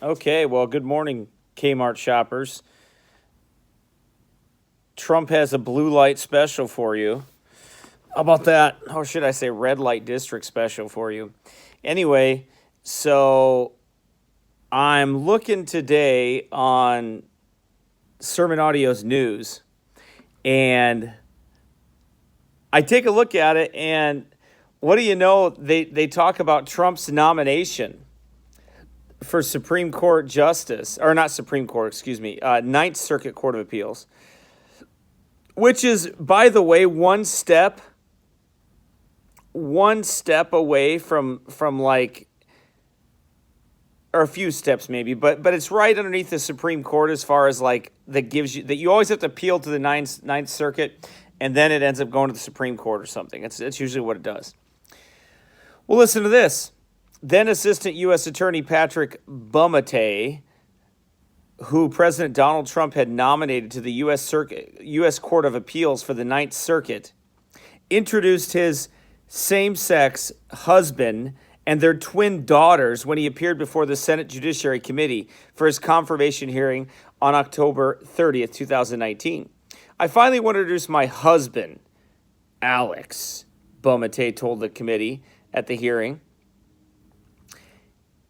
Okay, well, good morning, Kmart shoppers. Trump has a blue light special for you. How about that? Or should I say red light district special for you? Anyway, so I'm looking today on Sermon Audio's news, and I take a look at it, and what do you know? They talk about Trump's nomination for Supreme Court Justice, or not Supreme Court, excuse me, Ninth Circuit Court of Appeals, which is, by the way, one step away from like, or a few steps maybe, but it's right underneath the Supreme Court as far as like that gives you that you always have to appeal to the Ninth Circuit, and then it ends up going to the Supreme Court or something. It's usually what it does. Well, listen to this. Then Assistant U.S. Attorney Patrick Bumate, who President Donald Trump had nominated to the U.S. Court of Appeals for the Ninth Circuit, introduced his same-sex husband and their twin daughters when he appeared before the Senate Judiciary Committee for his confirmation hearing on October 30th, 2019. I finally want to introduce my husband, Alex, Bumate told the committee at the hearing.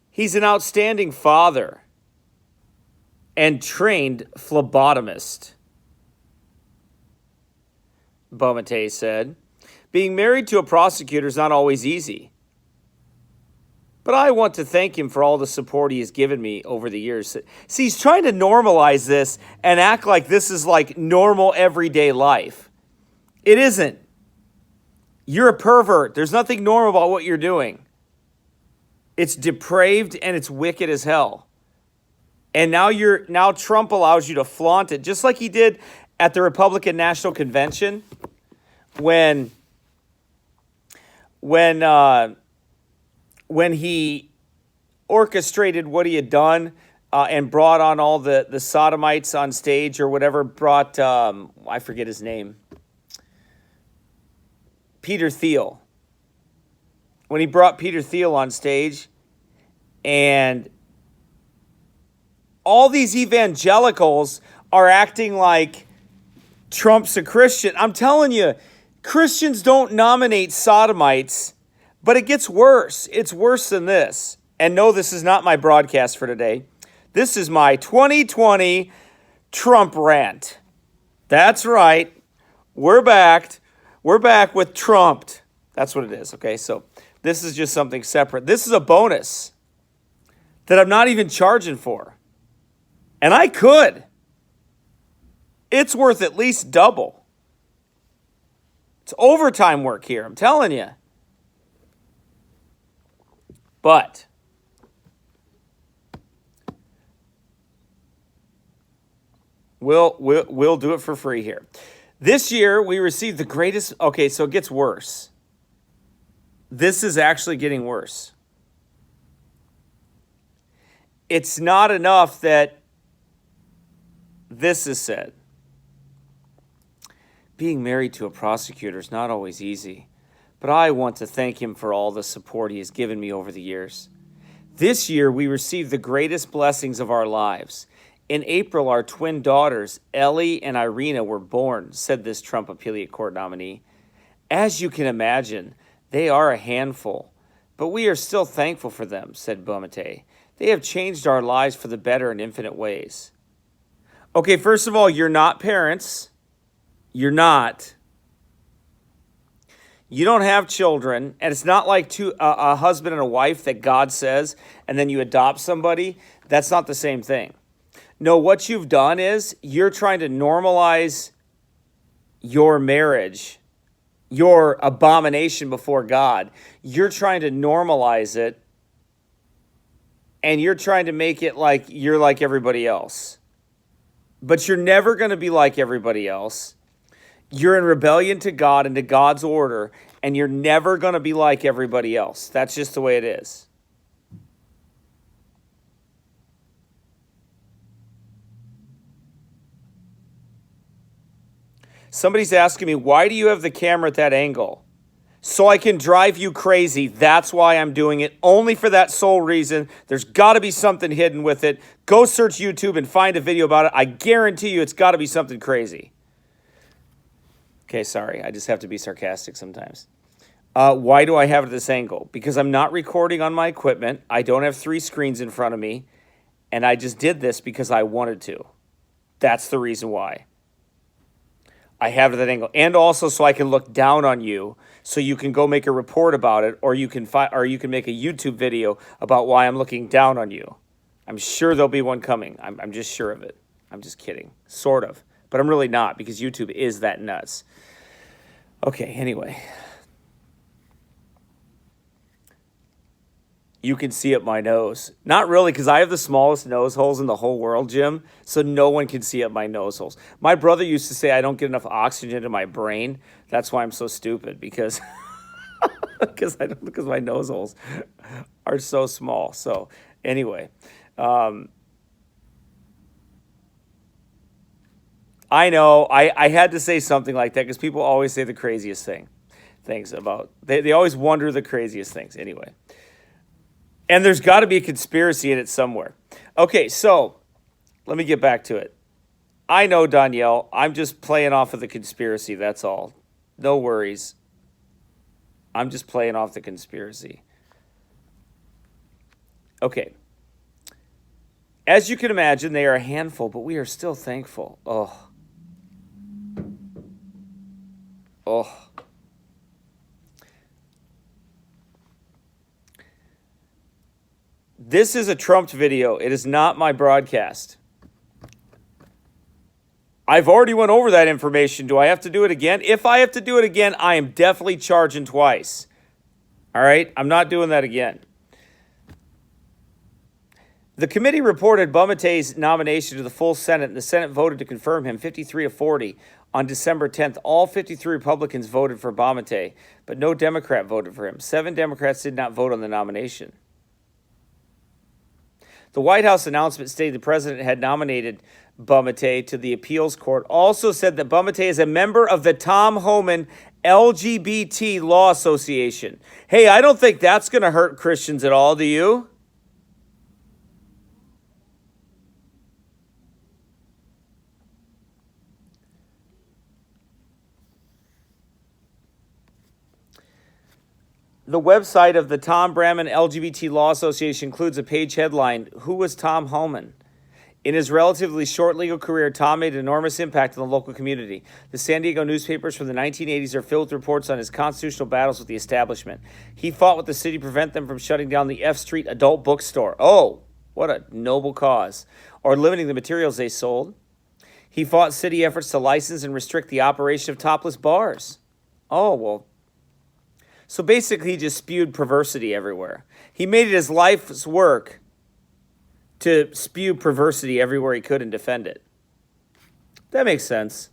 He's an outstanding father and trained phlebotomist, Bumate said. Being married to a prosecutor is not always easy, but I want to thank him for all the support he has given me over the years. See, he's trying to normalize this and act like this is like normal everyday life. It isn't. You're a pervert. There's nothing normal about what you're doing. It's depraved and it's wicked as hell. And now Trump allows you to flaunt it, just like he did at the Republican National Convention when he orchestrated what he had done and brought on all the sodomites on stage or whatever, brought, I forget his name, Peter Thiel. When he brought Peter Thiel on stage, and all these evangelicals are acting like Trump's a Christian. I'm telling you, Christians don't nominate sodomites, but it gets worse. It's worse than this. And no, this is not my broadcast for today. This is my 2020 Trump rant. That's right. We're back. We're back with Trump. That's what it is, okay? So this is just something separate. This is a bonus that I'm not even charging for. And I could. It's worth at least double. It's overtime work here, I'm telling you. But we'll do it for free here. This year, we received the greatest... Okay, so it gets worse. This is actually getting worse. It's not enough that this is said. Being married to a prosecutor is not always easy, but I want to thank him for all the support he has given me over the years. This year, we received the greatest blessings of our lives. In April, our twin daughters, Ellie and Irina, were born, said this Trump appellate court nominee. As you can imagine, they are a handful, but we are still thankful for them, said Bumate. They have changed our lives for the better in infinite ways. Okay, first of all, you're not parents. You're not. You don't have children, and it's not like a husband and a wife that God says, and then you adopt somebody. That's not the same thing. No, what you've done is you're trying to normalize your marriage, your abomination before God. You're trying to normalize it, and you're trying to make it like you're like everybody else. But you're never going to be like everybody else. You're in rebellion to God and to God's order, and you're never going to be like everybody else. That's just the way it is. Somebody's asking me, why do you have the camera at that angle? so I can drive you crazy. That's why I'm doing it, only for that sole reason. There's got to be something hidden with it. Go search YouTube and find a video about it. I guarantee you it's got to be something crazy. Okay, sorry. I just have to be sarcastic sometimes. Why do I have it at this angle? Because I'm not recording on my equipment. I don't have 3 screens in front of me. And I just did this because I wanted to. That's the reason why. I have it at that angle. And also so I can look down on you, so you can go make a report about it, or you can make a YouTube video about why I'm looking down on you. I'm sure there'll be one coming. I'm just sure of it. I'm just kidding. Sort of. But I'm really not, because YouTube is that nuts. Okay, anyway. You can see up my nose. Not really, because I have the smallest nose holes in the whole world, Jim, so no one can see up my nose holes. My brother used to say I don't get enough oxygen to my brain. That's why I'm so stupid, because because my nose holes are so small. So anyway, I know I had to say something like that because people always say the craziest things about, they always wonder the craziest things. Anyway. And there's got to be a conspiracy in it somewhere. Okay, so let me get back to it. I know, Danielle, I'm just playing off of the conspiracy, that's all. No worries. I'm just playing off the conspiracy. Okay. As you can imagine, they are a handful, but we are still thankful. Oh. This is a trumped video. It is not my broadcast. I've already went over that information. Do I have to do it again? If I have to do it again, I am definitely charging twice. All right? I'm not doing that again. The committee reported Bumate's nomination to the full Senate, and the Senate voted to confirm him 53-40 on December 10th. All 53 Republicans voted for Bumate, but no Democrat voted for him. 7 Democrats did not vote on the nomination. The White House announcement stated the president had nominated Bumate to the appeals court. Also said that Bumate is a member of the Tom Homan LGBT Law Association. Hey, I don't think that's going to hurt Christians at all, do you? The website of the Tom Bramman LGBT Law Association includes a page headline, "Who was Tom Homan?" In his relatively short legal career, Tom made an enormous impact on the local community. The San Diego newspapers from the 1980s are filled with reports on his constitutional battles with the establishment. He fought with the city to prevent them from shutting down the F Street adult bookstore. Oh, what a noble cause. Or limiting the materials they sold. He fought city efforts to license and restrict the operation of topless bars. Oh, well. So basically, he just spewed perversity everywhere. He made it his life's work to spew perversity everywhere he could and defend it. That makes sense.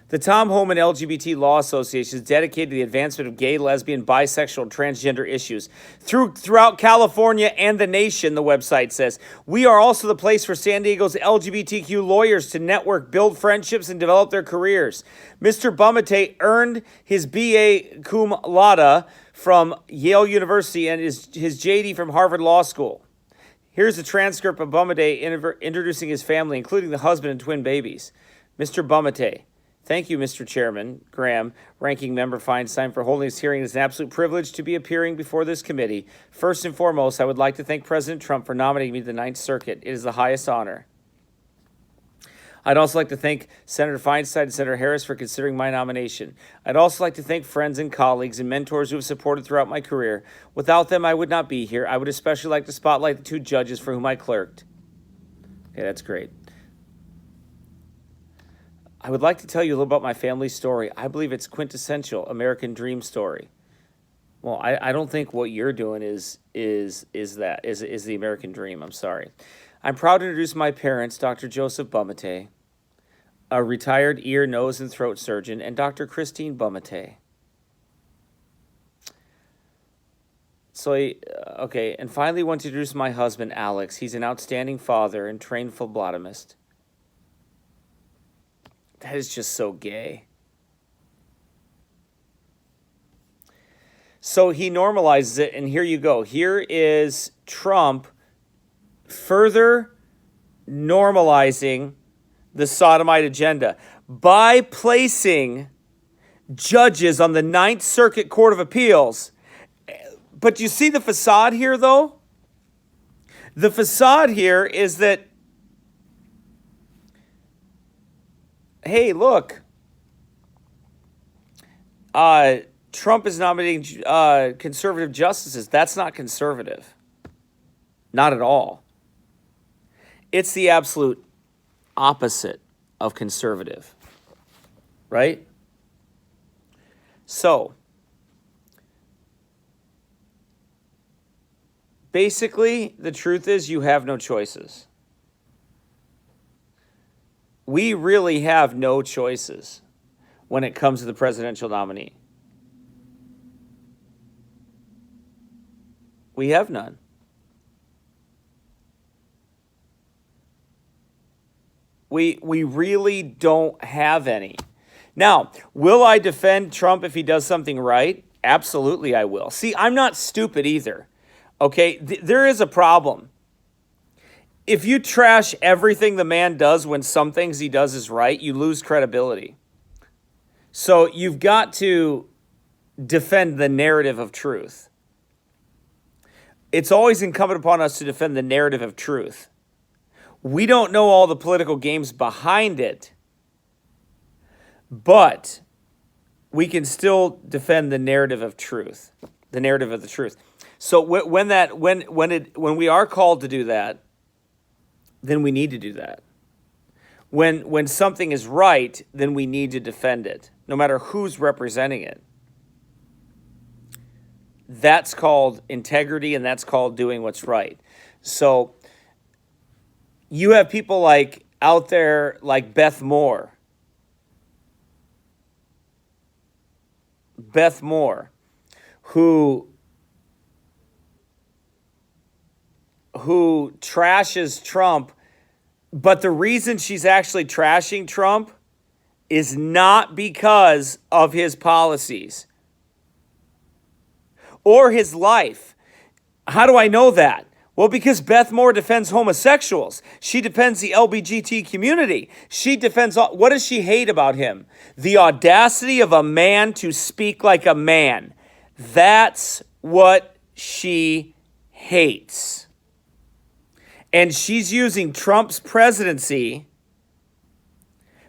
The Tom Homan LGBT Law Association is dedicated to the advancement of gay, lesbian, bisexual, and transgender issues throughout California and the nation, the website says. We are also the place for San Diego's LGBTQ lawyers to network, build friendships, and develop their careers. Mr. Bumate earned his BA cum laude from Yale University and his JD from Harvard Law School. Here's a transcript of Bumate introducing his family, including the husband and twin babies. Mr. Bumate. Thank you, Mr. Chairman Graham, Ranking Member Feinstein, for holding this hearing. It is an absolute privilege to be appearing before this committee. First and foremost, I would like to thank President Trump for nominating me to the Ninth Circuit. It is the highest honor. I'd also like to thank Senator Feinstein and Senator Harris for considering my nomination. I'd also like to thank friends and colleagues and mentors who have supported throughout my career. Without them, I would not be here. I would especially like to spotlight the 2 judges for whom I clerked. Okay, that's great. I would like to tell you a little about my family story. I believe it's quintessential American dream story. Well, I don't think what you're doing is the American dream. I'm sorry. I'm proud to introduce my parents, Dr. Joseph Bumate, a retired ear, nose, and throat surgeon, and Dr. Christine Bumate. And finally want to introduce my husband, Alex. He's an outstanding father and trained phlebotomist. That is just so gay. So he normalizes it, and here you go. Here is Trump further normalizing the sodomite agenda by placing judges on the Ninth Circuit Court of Appeals. But you see the facade here, though? The facade here is that, hey, look, Trump is nominating conservative justices. That's not conservative. Not at all. It's the absolute opposite of conservative, right? So, basically, the truth is you have no choices. We really have no choices when it comes to the presidential nominee. We have none. We really don't have any. Now, will I defend Trump if he does something right? Absolutely, I will. See, I'm not stupid either. Okay, there is a problem. If you trash everything the man does when some things he does is right, you lose credibility. So you've got to defend the narrative of truth. It's always incumbent upon us to defend the narrative of truth. We don't know all the political games behind it, but we can still defend the narrative of truth, the narrative of the truth. So when we are called to do that, then we need to do that. When something is right, then we need to defend it, no matter who's representing it. That's called integrity, and that's called doing what's right. So you have people like out there like Beth Moore. Beth Moore, who trashes Trump, but the reason she's actually trashing Trump is not because of his policies or his life. How do I know that? Well, because Beth Moore defends homosexuals. She defends the LGBT community. She defends what does she hate about him? The audacity of a man to speak like a man. That's what she hates. And she's using Trump's presidency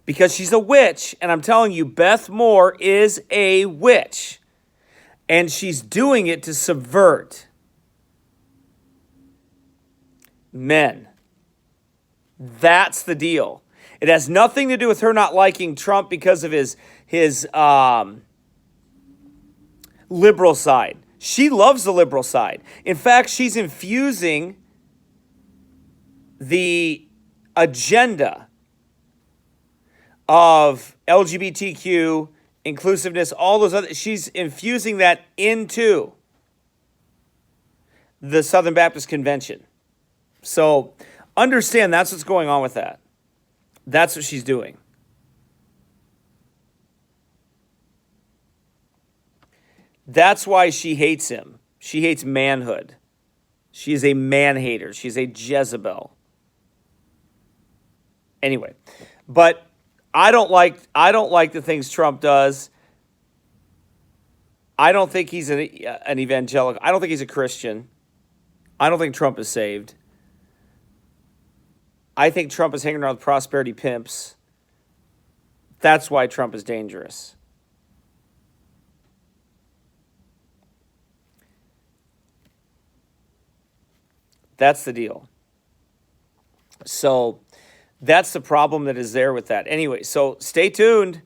because she's a witch. And I'm telling you, Beth Moore is a witch. And she's doing it to subvert men. That's the deal. It has nothing to do with her not liking Trump because of his liberal side. She loves the liberal side. In fact, she's infusing the agenda of LGBTQ, inclusiveness, all those other, she's infusing that into the Southern Baptist Convention. So understand that's what's going on with that. That's what she's doing. That's why she hates him. She hates manhood. She is a man-hater. She's a Jezebel. Anyway, but I don't like the things Trump does. I don't think he's an evangelical. I don't think he's a Christian. I don't think Trump is saved. I think Trump is hanging around with prosperity pimps. That's why Trump is dangerous. That's the deal. So that's the problem that is there with that. Anyway, so stay tuned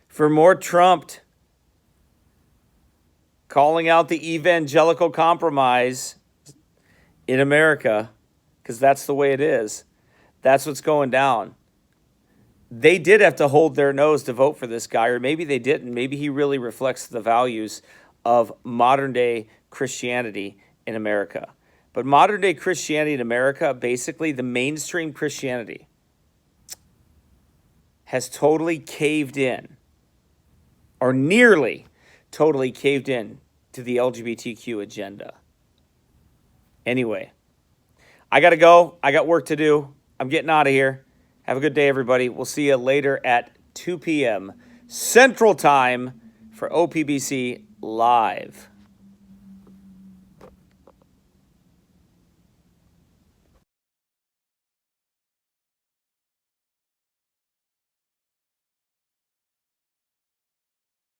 for more Trump calling out the evangelical compromise in America, because that's the way it is. That's what's going down. They did have to hold their nose to vote for this guy, or maybe they didn't. Maybe he really reflects the values of modern day Christianity in America. But modern day Christianity in America, basically the mainstream Christianity, has totally caved in, or nearly totally caved in, to the LGBTQ agenda. Anyway, I got to go. I got work to do. I'm getting out of here. Have a good day, everybody. We'll see you later at 2 p.m. Central Time for OPBC Live.